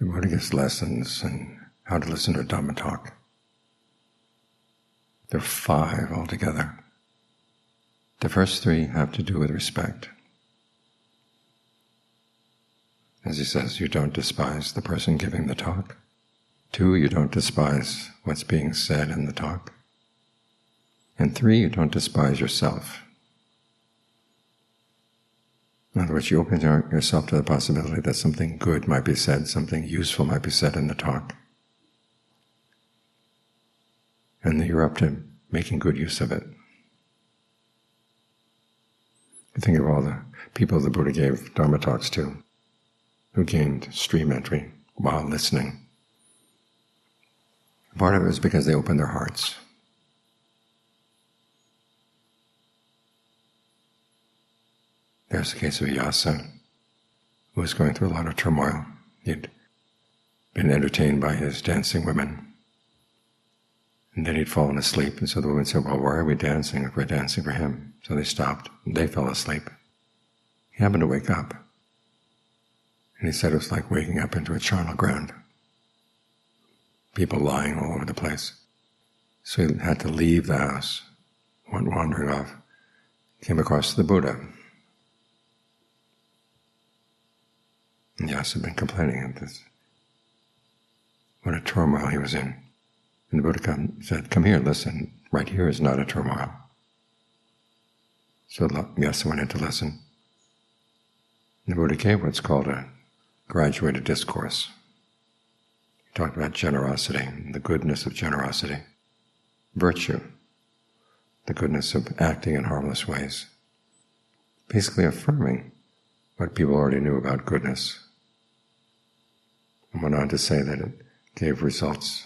The Buddha gives lessons on how to listen to a Dhamma talk. There are 5 altogether. The first 3 have to do with respect. As he says, you don't despise the person giving the talk. 2, you don't despise what's being said in the talk. And 3, you don't despise yourself. In other words, you open yourself to the possibility that something good might be said, something useful might be said in the talk, and that you're up to making good use of it. You think of all the people the Buddha gave Dharma talks to, who gained stream entry while listening. Part of it was because they opened their hearts. There's the case of Yasa, who was going through a lot of turmoil. He'd been entertained by his dancing women, and then he'd fallen asleep, and so the women said, well, why are we dancing if we're dancing for him? So they stopped, and they fell asleep. He happened to wake up, and he said it was like waking up into a charnel ground. People lying all over the place. So he had to leave the house, went wandering off, came across the Buddha. And Yasa had been complaining of this, what a turmoil he was in. And the Buddha said, come here, listen, right here is not a turmoil. So Yasa went in to listen. And the Buddha gave what's called a graduated discourse. He talked about generosity, the goodness of generosity, virtue, the goodness of acting in harmless ways, basically affirming what people already knew about goodness, and went on to say that it gave results,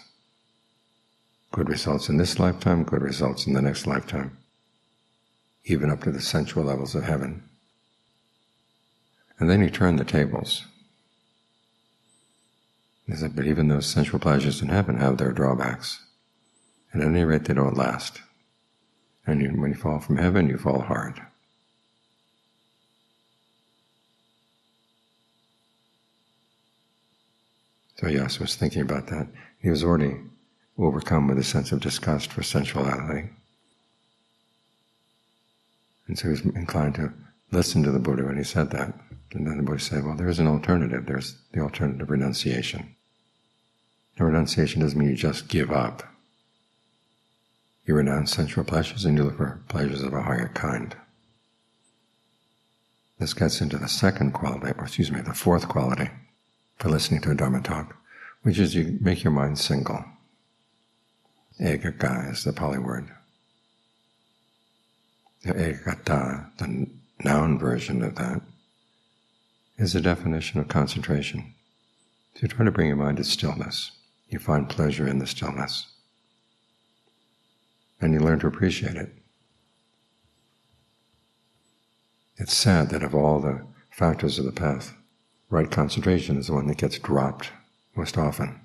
good results in this lifetime, good results in the next lifetime, even up to the sensual levels of heaven. And then he turned the tables. He said, but even those sensual pleasures in heaven have their drawbacks. At any rate, they don't last. And when you fall from heaven, you fall hard. So Yasa was thinking about that. He was already overcome with a sense of disgust for sensuality. And so he was inclined to listen to the Buddha when he said that. And then the Buddha said, well, there's an alternative. There's the alternative renunciation. Now, renunciation doesn't mean you just give up. You renounce sensual pleasures and you look for pleasures of a higher kind. This gets into the second quality, the 4th quality for listening to a Dharma talk, which is you make your mind single. Ekaka is the Pali word. The ekata, the noun version of that, is a definition of concentration. So you try to bring your mind to stillness. You find pleasure in the stillness. And you learn to appreciate it. It's sad that of all the factors of the path, right concentration is the one that gets dropped most often.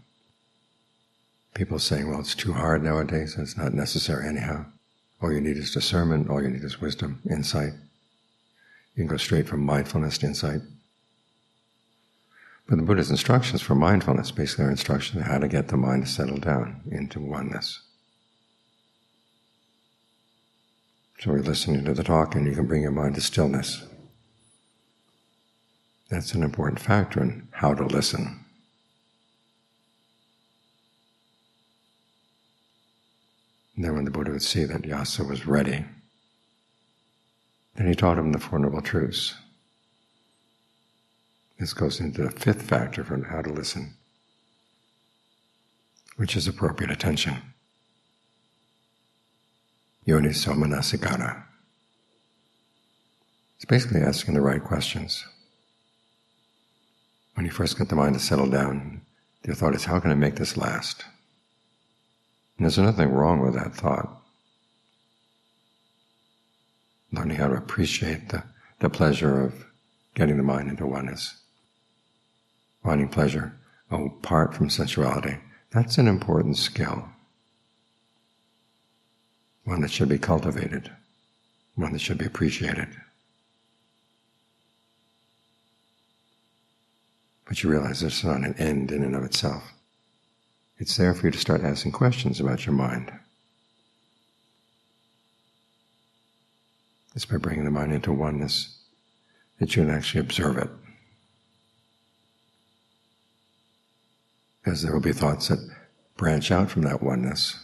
People saying, well, it's too hard nowadays, it's not necessary anyhow. All you need is discernment, all you need is wisdom, insight. You can go straight from mindfulness to insight. But the Buddha's instructions for mindfulness basically are instructions on how to get the mind to settle down into oneness. So we're listening to the talk and you can bring your mind to stillness. That's an important factor in how to listen. And then when the Buddha would see that Yasa was ready, then he taught him the Four Noble Truths. This goes into the 5th factor for how to listen, which is appropriate attention. Yoniso, manasikāra. It's basically asking the right questions. When you first get the mind to settle down, your thought is, how can I make this last? And there's nothing wrong with that thought. Learning how to appreciate the pleasure of getting the mind into oneness. Finding pleasure apart from sensuality. That's an important skill. One that should be cultivated. One that should be appreciated. but you realize it's not an end in and of itself. It's there for you to start asking questions about your mind. It's by bringing the mind into oneness that you can actually observe it. Because there will be thoughts that branch out from that oneness,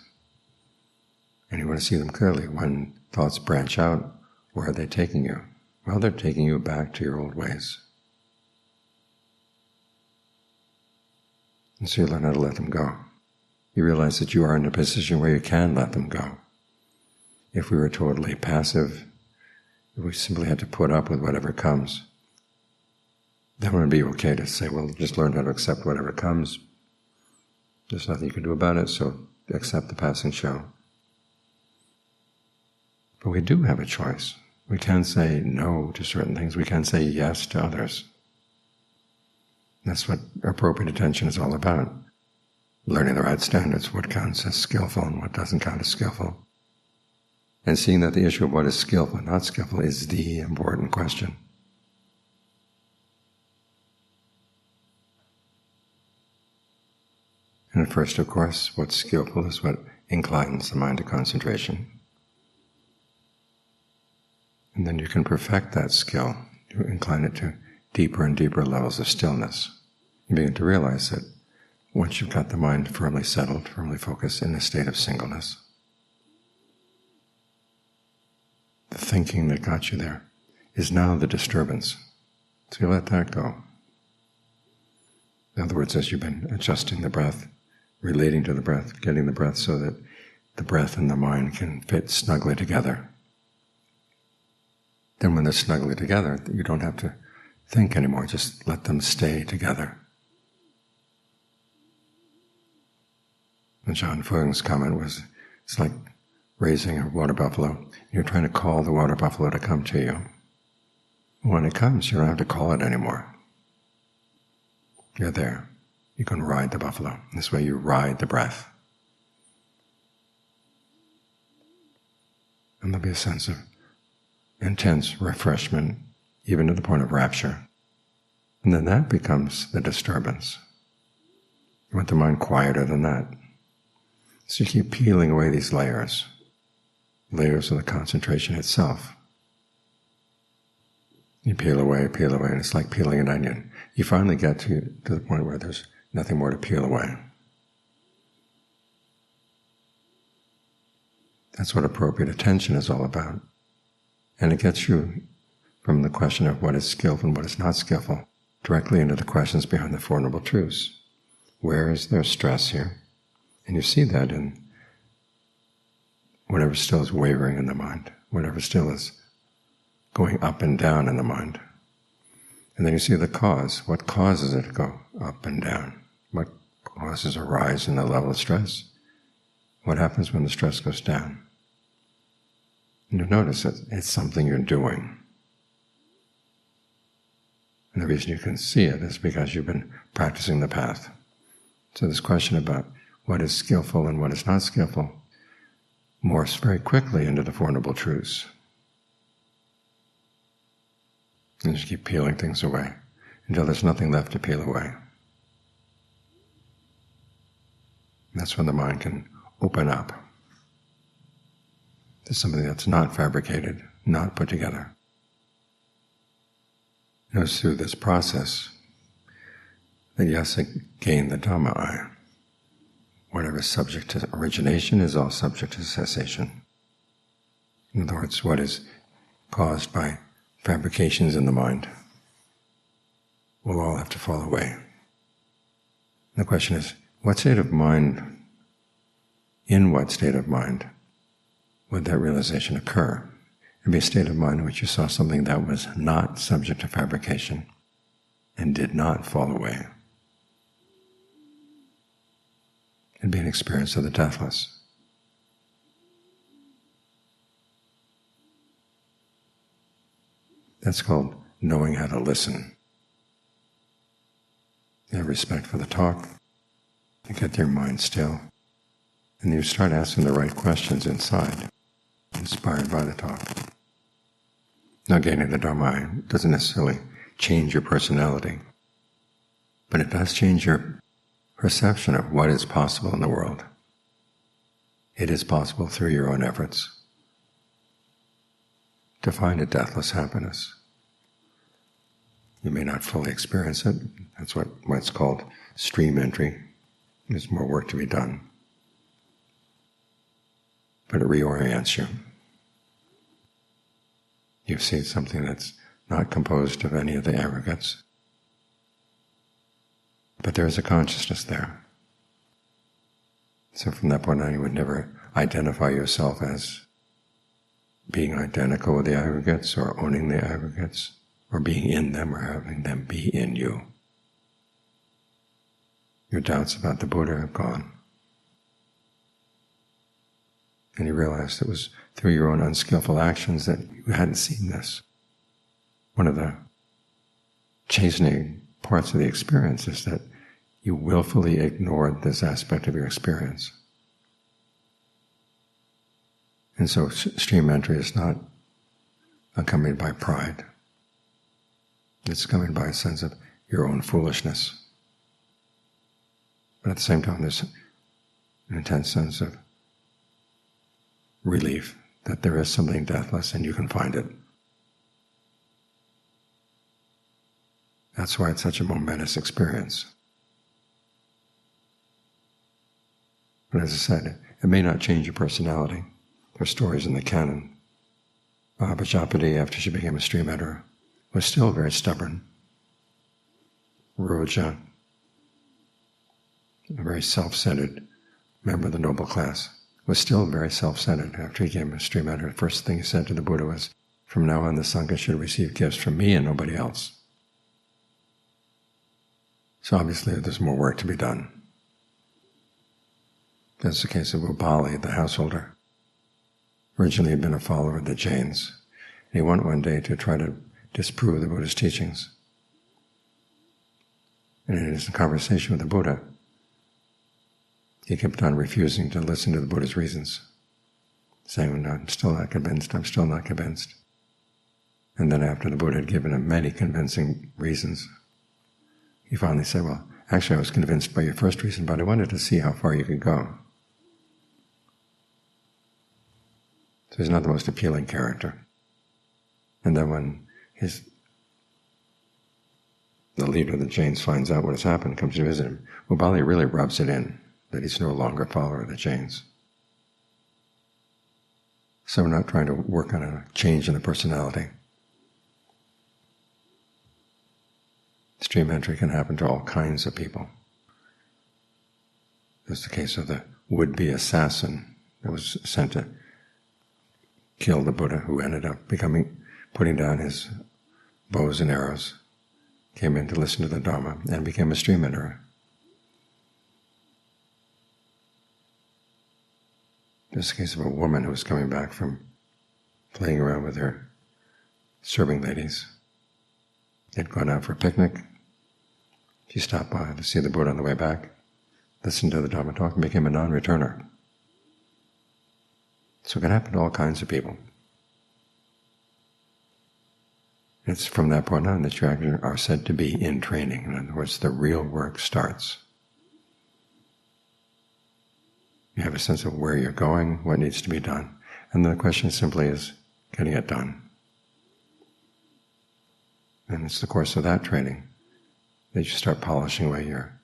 and you want to see them clearly. When thoughts branch out, where are they taking you? Well, they're taking you back to your old ways. And so you learn how to let them go. You realize that you are in a position where you can let them go. If we were totally passive, if we simply had to put up with whatever comes, then it would be okay to say, well, just learn how to accept whatever comes. There's nothing you can do about it, so accept the passing show. But we do have a choice. We can say no to certain things. We can say yes to others. That's what appropriate attention is all about. Learning the right standards, what counts as skillful and what doesn't count as skillful. And seeing that the issue of what is skillful and not skillful is the important question. And at first, of course, what's skillful is what inclines the mind to concentration. And then you can perfect that skill, to incline it to deeper and deeper levels of stillness. You begin to realize that once you've got the mind firmly settled, firmly focused in a state of singleness, the thinking that got you there is now the disturbance. So you let that go. In other words, as you've been adjusting the breath, relating to the breath, getting the breath so that the breath and the mind can fit snugly together. Then when they're snugly together, you don't have to think anymore, just let them stay together. And John Fung's comment was, it's like raising a water buffalo. You're trying to call the water buffalo to come to you. When it comes, you don't have to call it anymore. You're there. You can ride the buffalo. This way you ride the breath. And there'll be a sense of intense refreshment, even to the point of rapture. And then that becomes the disturbance. You want the mind quieter than that. So you keep peeling away these layers of the concentration itself. You peel away, and it's like peeling an onion. You finally get to the point where there's nothing more to peel away. That's what appropriate attention is all about. And it gets you from the question of what is skillful and what is not skillful directly into the questions behind the Four Noble Truths. Where is there stress here? And you see that in whatever still is wavering in the mind, whatever still is going up and down in the mind. And then you see the cause. What causes it to go up and down? What causes a rise in the level of stress? What happens when the stress goes down? And you notice that it's something you're doing. And the reason you can see it is because you've been practicing the path. So this question about what is skillful and what is not skillful morphs very quickly into the Four Noble Truths. And just keep peeling things away until there's nothing left to peel away. And that's when the mind can open up to something that's not fabricated, not put together. It was through this process that Yasa gained the Dhamma eye. Whatever is subject to origination is all subject to cessation. In other words, what is caused by fabrications in the mind will all have to fall away. The question is, what state of mind, in what state of mind would that realization occur? It would be a state of mind in which you saw something that was not subject to fabrication and did not fall away. It would be an experience of the deathless. That's called knowing how to listen. You have respect for the talk, you get your mind still, and you start asking the right questions inside, inspired by the talk. Now, gaining the Dhamma doesn't necessarily change your personality. But it does change your perception of what is possible in the world. It is possible through your own efforts to find a deathless happiness. You may not fully experience it. That's what's called stream entry. There's more work to be done. But it reorients you. You see something that's not composed of any of the aggregates. But there is a consciousness there. So from that point on, you would never identify yourself as being identical with the aggregates, or owning the aggregates, or being in them, or having them be in you. Your doubts about the Buddha have gone. And you realized it was through your own unskillful actions that you hadn't seen this. One of the chastening parts of the experience is that you willfully ignored this aspect of your experience. And so stream entry is not accompanied by pride. It's accompanied by a sense of your own foolishness. But at the same time, there's an intense sense of relief that there is something deathless and you can find it. That's why it's such a momentous experience. But as I said, it may not change your personality. There are stories in the canon. Prajapati, after she became a stream enterer, was still very stubborn. Roja, a very self-centered member of the noble class, was still very self-centered after he became a stream enterer. The first thing he said to the Buddha was, "From now on the Sangha should receive gifts from me and nobody else." So obviously there's more work to be done. That's the case of Upali, the householder. Originally had been a follower of the Jains. And he went one day to try to disprove the Buddha's teachings. And in his conversation with the Buddha, he kept on refusing to listen to the Buddha's reasons, saying, "No, I'm still not convinced, I'm still not convinced." And then after the Buddha had given him many convincing reasons, he finally said, "Well, actually I was convinced by your first reason, but I wanted to see how far you could go." So he's not the most appealing character. And then when the leader of the Jains finds out what has happened, comes to visit him, Upali really rubs it in that he's no longer a follower of the Jains. So we're not trying to work on a change in the personality. Stream entry can happen to all kinds of people. There's the case of the would-be assassin that was sent to kill the Buddha, who ended up putting down his bows and arrows, came in to listen to the Dharma, and became a stream enterer. There's the case of a woman who was coming back from playing around with her serving ladies. They'd gone out for a picnic. She stopped by to see the Buddha on the way back, listened to the Dharma talk, and became a non-returner. So it can happen to all kinds of people. It's from that point on that you actually are said to be in training. In other words, the real work starts. You have a sense of where you're going, what needs to be done, and the question simply is getting it done. And it's the course of that training that you start polishing away your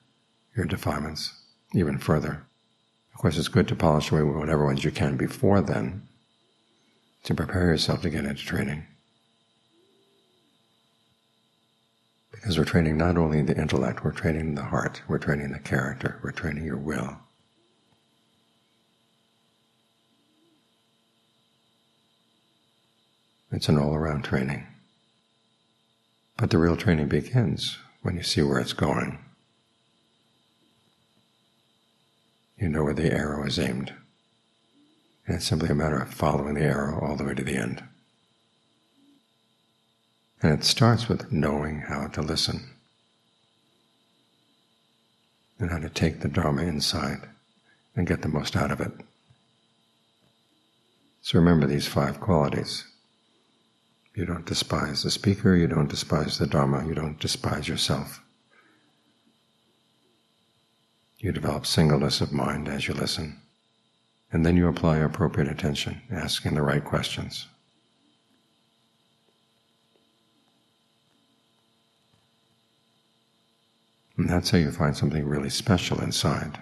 defilements even further. Of course, it's good to polish away whatever ones you can before then, to prepare yourself to get into training. Because we're training not only the intellect, we're training the heart, we're training the character, we're training your will. It's an all-around training. But the real training begins when you see where it's going. You know where the arrow is aimed. And it's simply a matter of following the arrow all the way to the end. And it starts with knowing how to listen and how to take the Dharma inside and get the most out of it. So remember these 5 qualities. You don't despise the speaker, you don't despise the Dharma, you don't despise yourself. You develop singleness of mind as you listen, and then you apply appropriate attention, asking the right questions. And that's how you find something really special inside.